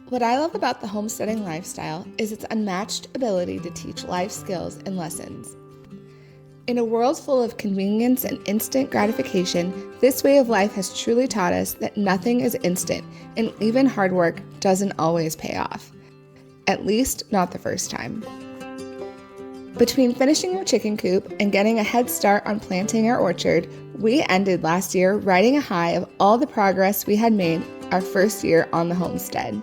What I love about the homesteading lifestyle is its unmatched ability to teach life skills and lessons. In a world full of convenience and instant gratification, this way of life has truly taught us that nothing is instant, and even hard work doesn't always pay off. At least, not the first time. Between finishing our chicken coop and getting a head start on planting our orchard, we ended last year riding a high of all the progress we had made our first year on the homestead.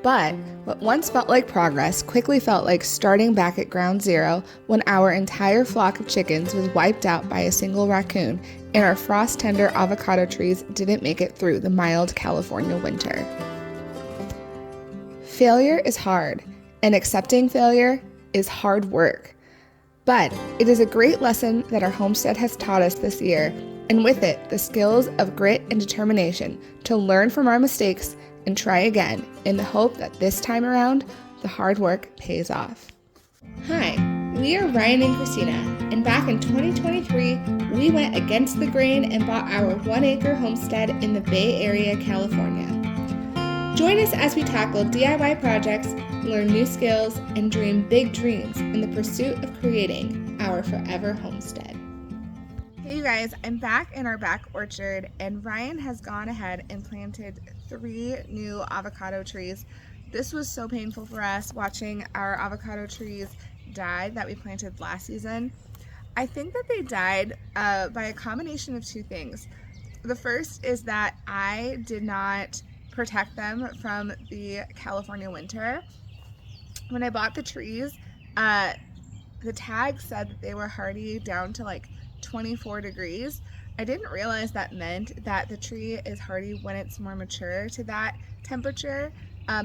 But what once felt like progress quickly felt like starting back at ground zero when our entire flock of chickens was wiped out by a single raccoon and our frost-tender avocado trees didn't make it through the mild California winter. Failure is hard, and accepting failure is hard work. But it is a great lesson that our homestead has taught us this year, and with it, the skills of grit and determination to learn from our mistakes and try again in the hope that this time around, the hard work pays off. Hi, we are Ryan and Christina, and back in 2023, we went against the grain and bought our 1-acre homestead in the Bay Area, California. Join us as we tackle DIY projects, learn new skills, and dream big dreams in the pursuit of creating our forever homestead. Hey you guys, I'm back in our back orchard, and Ryan has gone ahead and planted 3 new avocado trees. This was so painful for us watching our avocado trees die that we planted last season. I think that they died by a combination of 2 things. The first is that I did not protect them from the California winter. When I bought the trees, the tag said that they were hardy down to like 24 degrees. I didn't realize that meant that the tree is hardy when it's more mature to that temperature.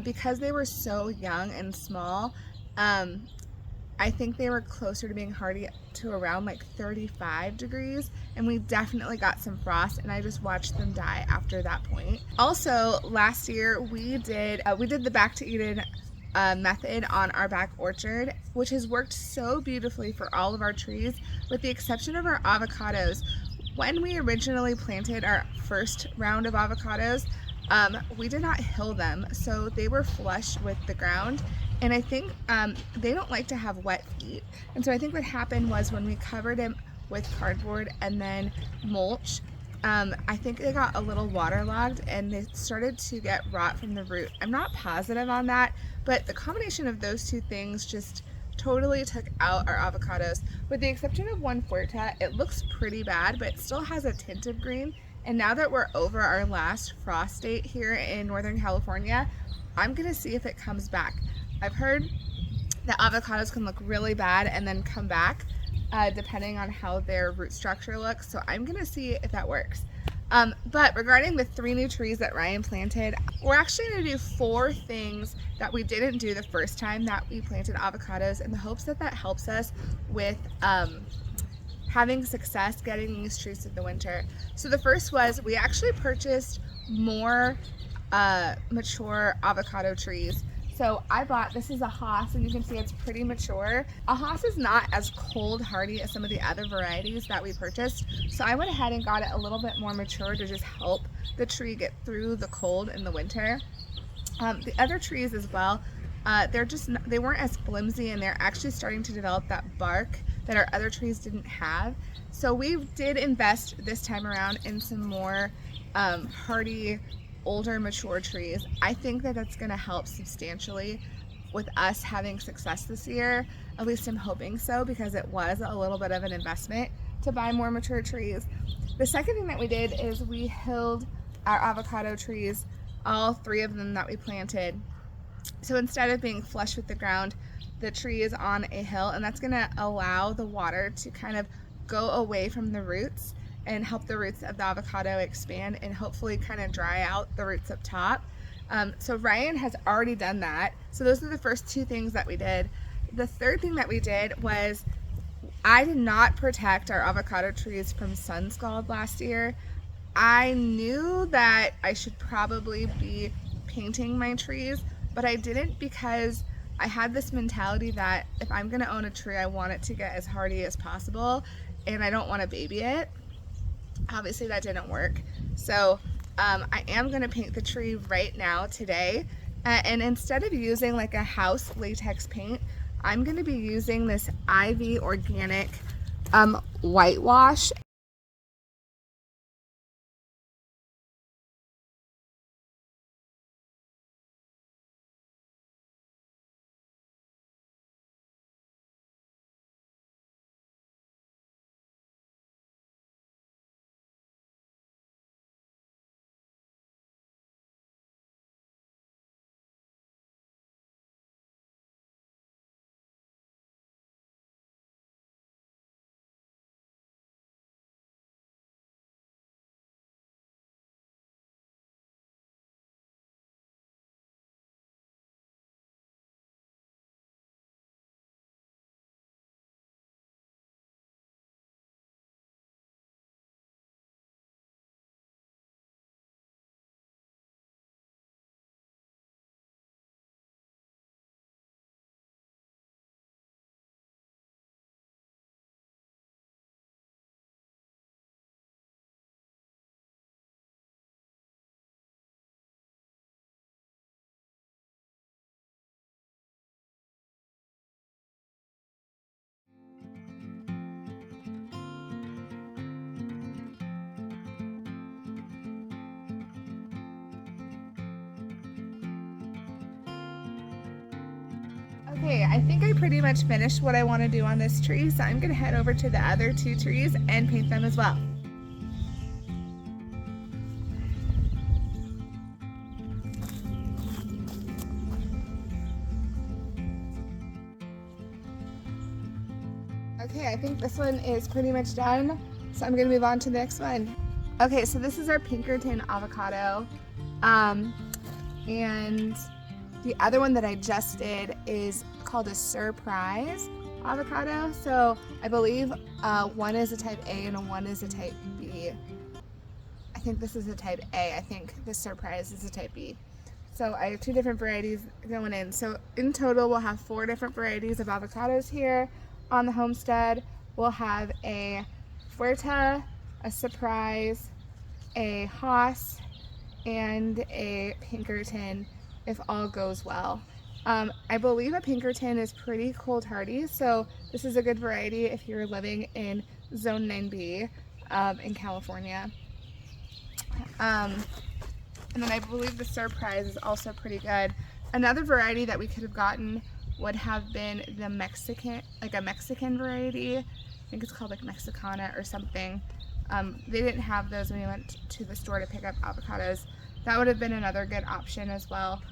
Because they were so young and small, I think they were closer to being hardy to around like 35 degrees, and we definitely got some frost, and I just watched them die after that point. Also, last year we did the back to Eden method on our back orchard, which has worked so beautifully for all of our trees, with the exception of our avocados. When we originally planted our first round of avocados, we did not hill them, so they were flush with the ground, and I think they don't like to have wet feet, and so I think what happened was when we covered them with cardboard and then mulch, I think they got a little waterlogged and they started to get rot from the root. I'm not positive on that, but the combination of those 2 things just totally took out our avocados. With the exception of one Fuerta, it looks pretty bad, but it still has a tint of green. And now that we're over our last frost date here in Northern California, I'm gonna see if it comes back. I've heard that avocados can look really bad and then come back, depending on how their root structure looks. So I'm gonna see if that works. But regarding the 3 new trees that Ryan planted, we're actually gonna do 4 things that we didn't do the first time that we planted avocados, in the hopes that that helps us with having success getting these trees through the winter. So the first was we actually purchased more mature avocado trees. So I bought, this is a Haas, and you can see it's pretty mature. A Haas is not as cold hardy as some of the other varieties that we purchased. So I went ahead and got it a little bit more mature to just help the tree get through the cold in the winter. The other trees as well, they weren't as flimsy, and they're actually starting to develop that bark that our other trees didn't have. So we did invest this time around in some more hardy, older, mature trees. I think that that's going to help substantially with us having success this year. At least I'm hoping so, because it was a little bit of an investment to buy more mature trees. The second thing that we did is we hilled our avocado trees, all 3 of them that we planted. So instead of being flush with the ground, the tree is on a hill, and that's going to allow the water to kind of go away from the roots and help the roots of the avocado expand and hopefully kind of dry out the roots up top. So Ryan has already done that. So those are the first 2 things that we did. The third thing that we did was I did not protect our avocado trees from sun scald last year. I knew that I should probably be painting my trees, but I didn't, because I had this mentality that if I'm going to own a tree, I want it to get as hardy as possible, and I don't want to baby it. Obviously that didn't work. So I am going to paint the tree right now today, And instead of using like a house latex paint, I'm going to be using this Ivy Organic whitewash. Okay, I think I pretty much finished what I want to do on this tree, so I'm going to head over to the other 2 trees and paint them as well. Okay, I think this one is pretty much done, so I'm going to move on to the next one. Okay, so this is our Pinkerton avocado, and the other one that I just did is called a surprise avocado. So I believe one is a type A and one is a type B. I think this is a type A. I think the surprise is a type B. So I have 2 different varieties going in. So in total, we'll have 4 different varieties of avocados here on the homestead. We'll have a Fuerte, a surprise, a Haas, and a Pinkerton if all goes well. I believe a Pinkerton is pretty cold hardy, so this is a good variety if you're living in Zone 9B in California. And then I believe the surprise is also pretty good. Another variety that we could have gotten would have been the Mexican, like a Mexican variety. I think it's called like Mexicana or something. They didn't have those when we went to the store to pick up avocados. That would have been another good option as well.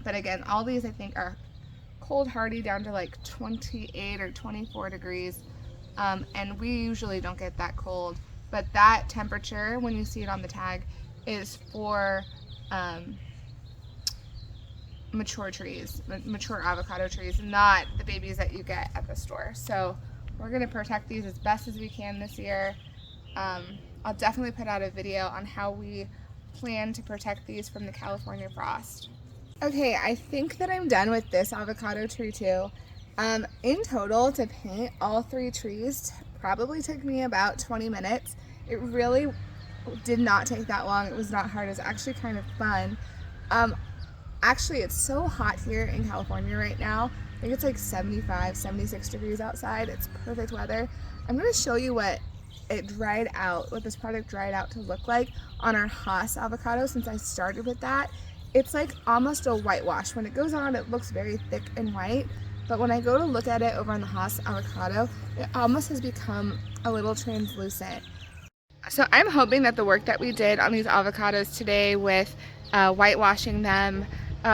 But again, all these I think are cold hardy down to like 28 or 24 degrees. And we usually don't get that cold. But that temperature, when you see it on the tag, is for mature trees, mature avocado trees, not the babies that you get at the store. So we're going to protect these as best as we can this year. I'll definitely put out a video on how we plan to protect these from the California frost. Okay, I think that I'm done with this avocado tree too. In total, to paint all 3 trees probably took me about 20 minutes. It really did not take that long. It was not hard. It was actually kind of fun. Actually, it's so hot here in California right now. I think it's like 75, 76 degrees outside. It's perfect weather. I'm going to show you what it dried out, what this product dried out to look like on our Haas avocado since I started with that. It's like almost a whitewash. When it goes on, it looks very thick and white. But when I go to look at it over on the Haas avocado, it almost has become a little translucent. So I'm hoping that the work that we did on these avocados today with whitewashing them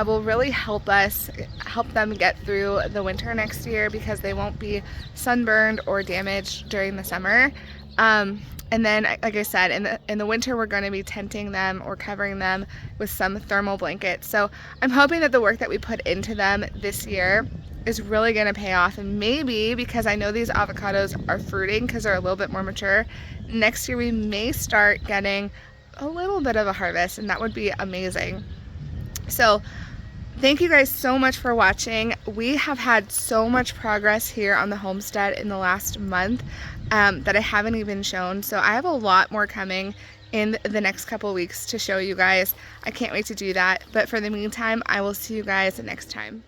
will really help them get through the winter next year, because they won't be sunburned or damaged during the summer. And then, like I said, in the winter, we're going to be tenting them or covering them with some thermal blankets. So I'm hoping that the work that we put into them this year is really going to pay off. And maybe, because I know these avocados are fruiting because they're a little bit more mature, next year we may start getting a little bit of a harvest, and that would be amazing. So thank you guys so much for watching. We have had so much progress here on the homestead in the last month that I haven't even shown. So I have a lot more coming in the next couple weeks to show you guys. I can't wait to do that. But for the meantime, I will see you guys next time.